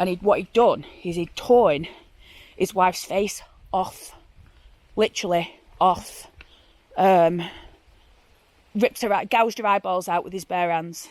And what he'd done is he'd torn his wife's face off. Literally off. Ripped her out, gouged her eyeballs out with his bare hands.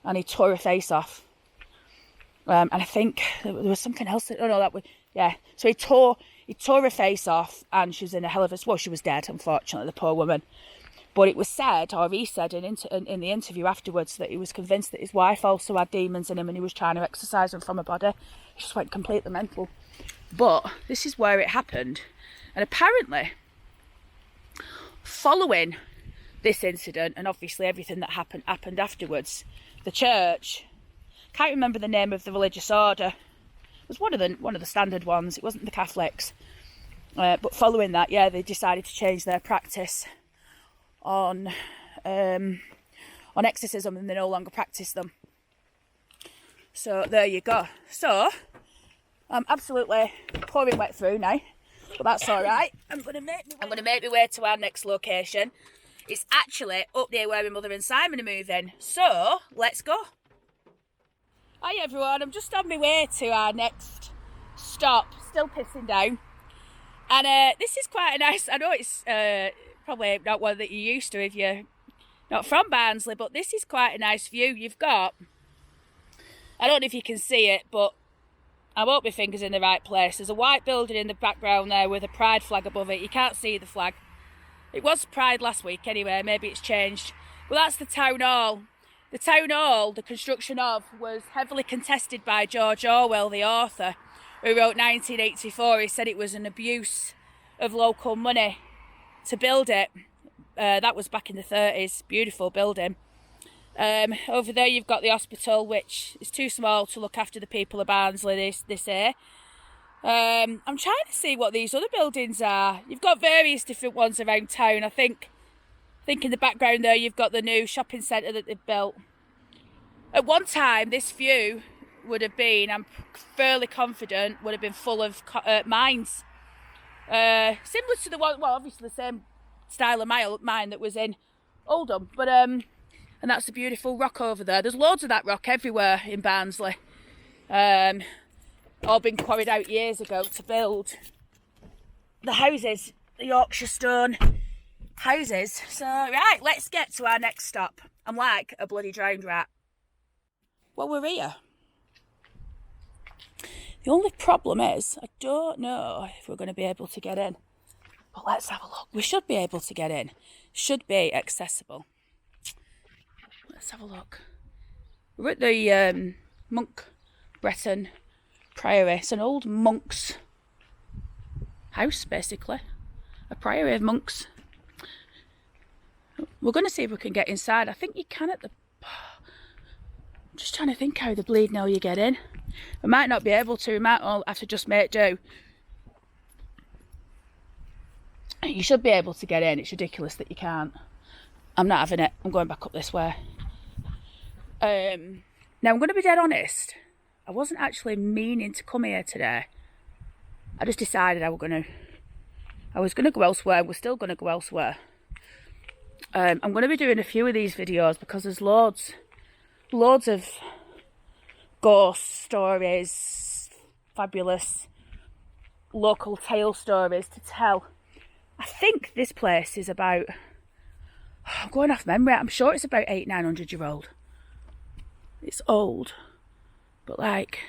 And he tore her face off. And I think there was something else. Yeah. So he tore her face off, and she was in a hell of a... Well, she was dead, unfortunately, the poor woman. But it was said, or he said in the interview afterwards, that he was convinced that his wife also had demons in him, and he was trying to exorcise them from her body. He just went completely mental. But this is where it happened. And apparently, following this incident, and obviously everything that happened afterwards, the church... Can't remember the name of the religious order. It was one of the standard ones. It wasn't the Catholics. But following that, yeah, they decided to change their practice on exorcism, and they no longer practice them. So there you go. So I'm absolutely pouring wet through now, but that's all right. I'm gonna make my way to our next location. It's actually up near where my mother and Simon are moving. So let's go. Hi everyone, I'm just on my way to our next stop, still pissing down. And this is quite a nice, I know it's probably not one that you're used to if you're not from Barnsley, but this is quite a nice view. You've got, I don't know if you can see it, but I hope my finger's in the right place. There's a white building in the background there with a pride flag above it. You can't see the flag. It was Pride last week anyway, maybe it's changed. Well, that's the town hall. The town hall, the construction of, was heavily contested by George Orwell, the author, who wrote 1984. He said it was an abuse of local money to build it. That was back in the 30s. Beautiful building. Over there you've got the hospital, which is too small to look after the people of Barnsley this year. I'm trying to see what these other buildings are. You've got various different ones around town. I think in the background there you've got the new shopping centre that they've built. At one time this view would have been, I'm fairly confident, would have been full of mines. Similar to the one, well obviously the same style of mine that was in Oldham. But and that's a beautiful rock over there. There's loads of that rock everywhere in Barnsley. All been quarried out years ago to build the houses, the Yorkshire stone houses. So right, let's get to our next stop. I'm like a bloody drowned rat. Well, we're here. The only problem is I don't know if we're going to be able to get in, but let's have a look. We should be able to get in. Should be accessible. Let's have a look. We're at the Monk Breton Priory. It's an old monk's house, basically. A priory of monks. We're going to see if we can get inside. I think you can at the... I'm just trying to think how the bleed now you get in. We might not be able to. We might all have to just make do. You should be able to get in. It's ridiculous that you can't. I'm not having it. I'm going back up this way. Now, I'm going to be dead honest. I wasn't actually meaning to come here today. I just decided I was going to go elsewhere. We're still going to go elsewhere. I'm going to be doing a few of these videos because there's loads of ghost stories, fabulous local tale stories to tell. I think this place is about, I'm going off memory, I'm sure it's about 800-900 year old. It's old, but like,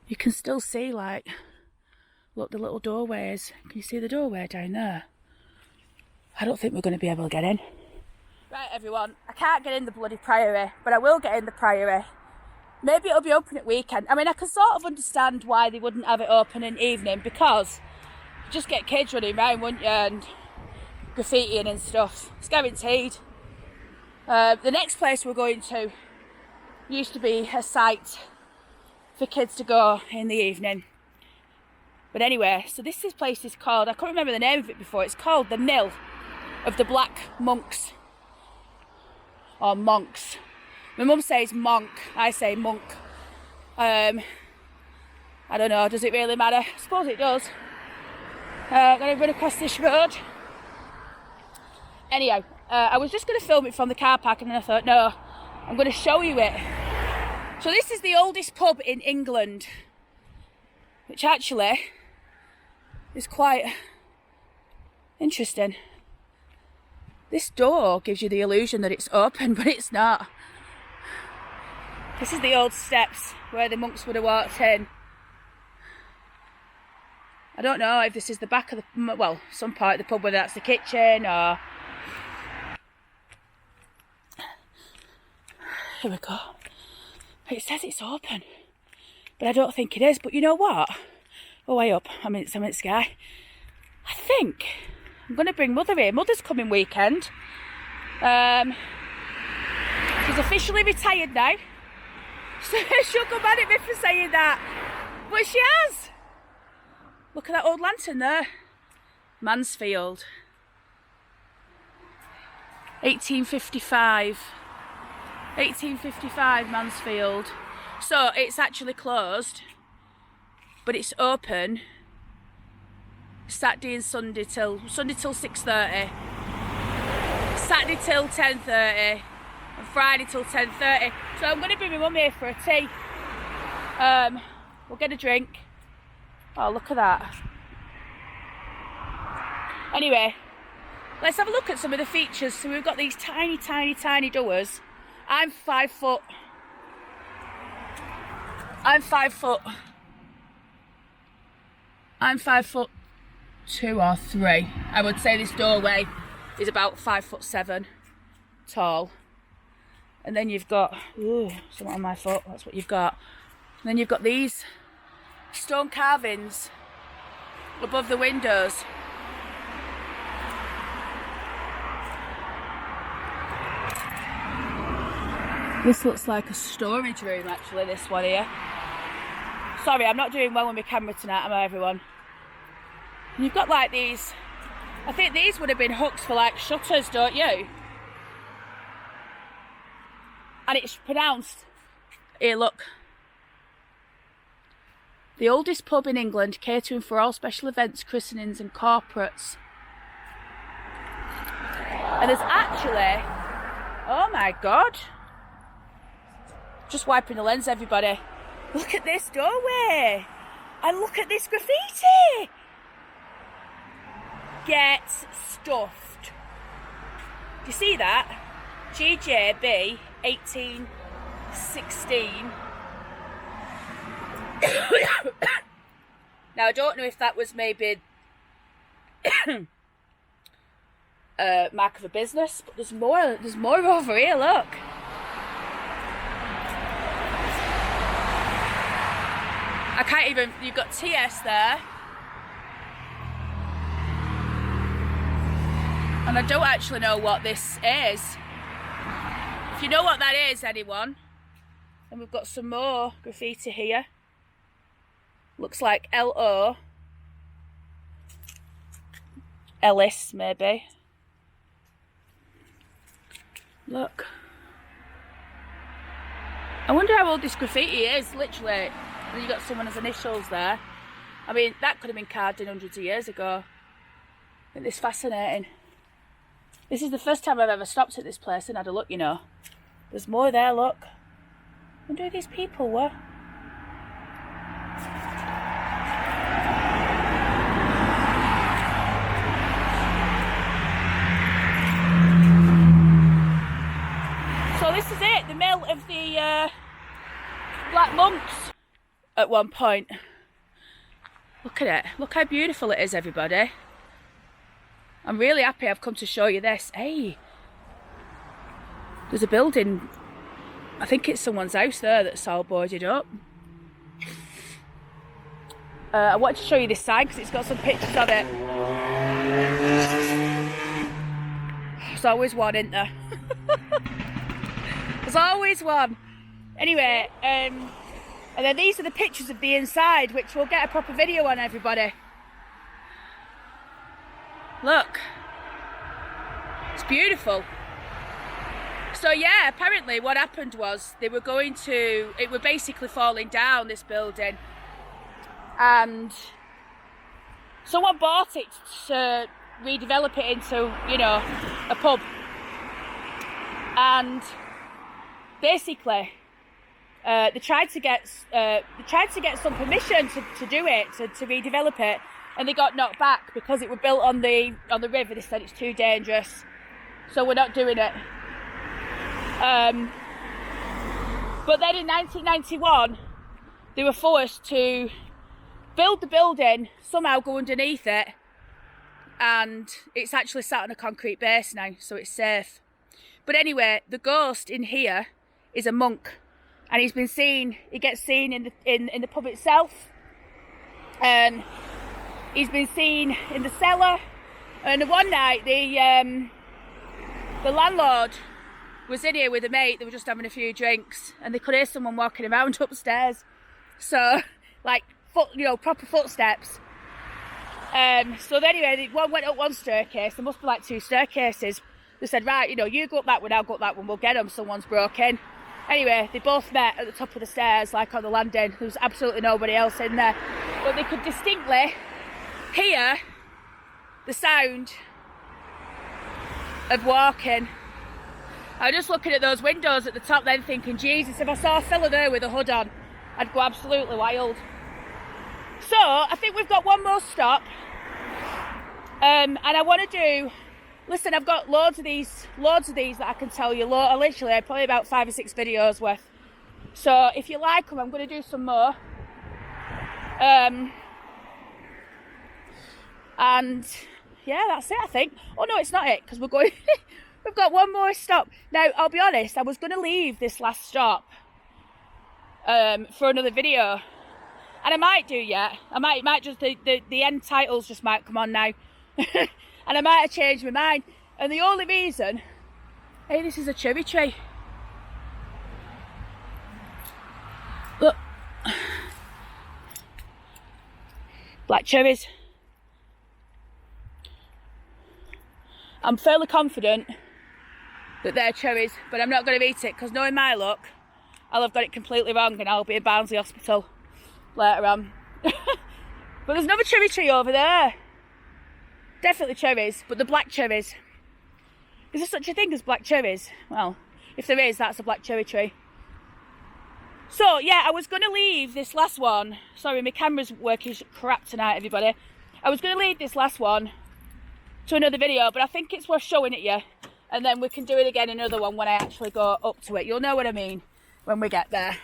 you can still see, like, look, the little doorways. Can you see the doorway down there? I don't think we're going to be able to get in. Right, everyone, I can't get in the bloody priory, but I will get in the priory. Maybe it'll be open at weekend. I mean, I can sort of understand why they wouldn't have it open in evening, because you just get kids running around, wouldn't you, and graffitiing and stuff. It's guaranteed. The next place we're going to used to be a site for kids to go in the evening. But anyway, so this place is called, I can't remember the name of it before, it's called the Mill of the Black Monks. Or monks. My mum says monk, I say monk. I don't know, does it really matter? I suppose it does. I'm going to run across this road. Anyhow, I was just going to film it from the car park, and then I thought, no, I'm going to show you it So this is the oldest pub in England, which actually is quite interesting. This door gives you the illusion that it's open, but it's not. This is the old steps where the monks would have walked in. I don't know if this is the back of the, well, some part of the pub, whether that's the kitchen or... Here we go. It says it's open, but I don't think it is. But you know what? Oh, way up. I'm in sky. I think I'm going to bring Mother here. Mother's coming weekend. She's officially retired now. So she'll come at me for saying that. But she has. Look at that old lantern there. Mansfield. 1855. 1855 Mansfield. So it's actually closed, but it's open Saturday and Sunday till 6:30, Saturday till 10:30, and Friday till 10:30. So I'm going to bring my mum here for a tea. We'll get a drink. Oh, look at that. Anyway, let's have a look at some of the features. So we've got these tiny, tiny, tiny doors. I'm 5 foot. I'm 5 foot 2 or 3. I would say this doorway is about 5'7" tall. And then you've got, ooh, something on my foot, that's what you've got. And then you've got these stone carvings above the windows. This looks like a storage room, actually, this one here. Sorry, I'm not doing well with my camera tonight, am I, everyone? And you've got like these, I think these would have been hooks for like shutters, don't you? And it's pronounced, here look, the oldest pub in England, catering for all special events, christenings and corporates. And there's actually, oh my God. Just wiping the lens, everybody. Look at this doorway. And look at this graffiti. Get stuffed. Do you see that? GJB 1816. Now I don't know if that was maybe a mark of a business, but there's more over here, look. I can't even, you've got TS there. And I don't actually know what this is. If you know what that is, anyone. And we've got some more graffiti here. Looks like LO. Ellis, maybe. Look. I wonder how old this graffiti is, literally. And you got someone's initials there. I mean, that could have been carved in hundreds of years ago. I think this is fascinating. This is the first time I've ever stopped at this place and had a look, you know. There's more there, look. I wonder who these people were. So this is it, the mill of the Black Monks. At one point. Look at it. Look how beautiful it is, everybody. I'm really happy I've come to show you this. Hey, there's a building. I think it's someone's house there that's all boarded up. I wanted to show you this sign because it's got some pictures of it. There's always one, isn't there? There's always one. Anyway, and then these are the pictures of the inside, which we'll get a proper video on, everybody. Look. It's beautiful. So yeah, apparently what happened was they were going to, it were basically falling down, this building. And someone bought it to redevelop it into, you know, a pub. And basically, They tried to get some permission to do it, to redevelop it, and they got knocked back because it was built on the river. They said it's too dangerous, so we're not doing it. But then in 1991, they were forced to build the building, somehow go underneath it, and it's actually sat on a concrete base now, so it's safe. But anyway, the ghost in here is a monk, and he gets seen in the pub itself, and he's been seen in the cellar. And one night the landlord was in here with a mate. They were just having a few drinks, and they could hear someone walking around upstairs. So, like, proper footsteps. So anyway, one went up one staircase. There must be like 2 staircases. They said, right, you go up that one, I'll go up that one. We'll get them. Someone's broken. Anyway, they both met at the top of the stairs, like on the landing. There was absolutely nobody else in there, but they could distinctly hear the sound of walking. I was just looking at those windows at the top then thinking, Jesus, if I saw a fella there with a hood on, I'd go absolutely wild. So, I think we've got one more stop. And I want to do... Listen, I've got loads of these that I can tell you. Literally, probably about 5 or 6 videos worth. So, if you like them, I'm going to do some more. And... yeah, that's it, I think. Oh, no, it's not it, because we're going... We've got one more stop. Now, I'll be honest, I was going to leave this last stop for another video. And I might do, yeah. I might just, the end titles just might come on now. And I might have changed my mind. And the only reason... Hey, this is a cherry tree. Look. Black cherries. I'm fairly confident that they're cherries, but I'm not going to eat it, because knowing my luck, I'll have got it completely wrong and I'll be in Barnsley Hospital later on. But there's another cherry tree over there. Definitely cherries, but the black cherries. Is there such a thing as black cherries? Well, if there is, that's a black cherry tree. So, yeah, I was going to leave this last one. Sorry, my camera's working crap tonight, everybody. I was going to leave this last one to another video, but I think it's worth showing it you, and then we can do it again, another one, when I actually go up to it. You'll know what I mean when we get there.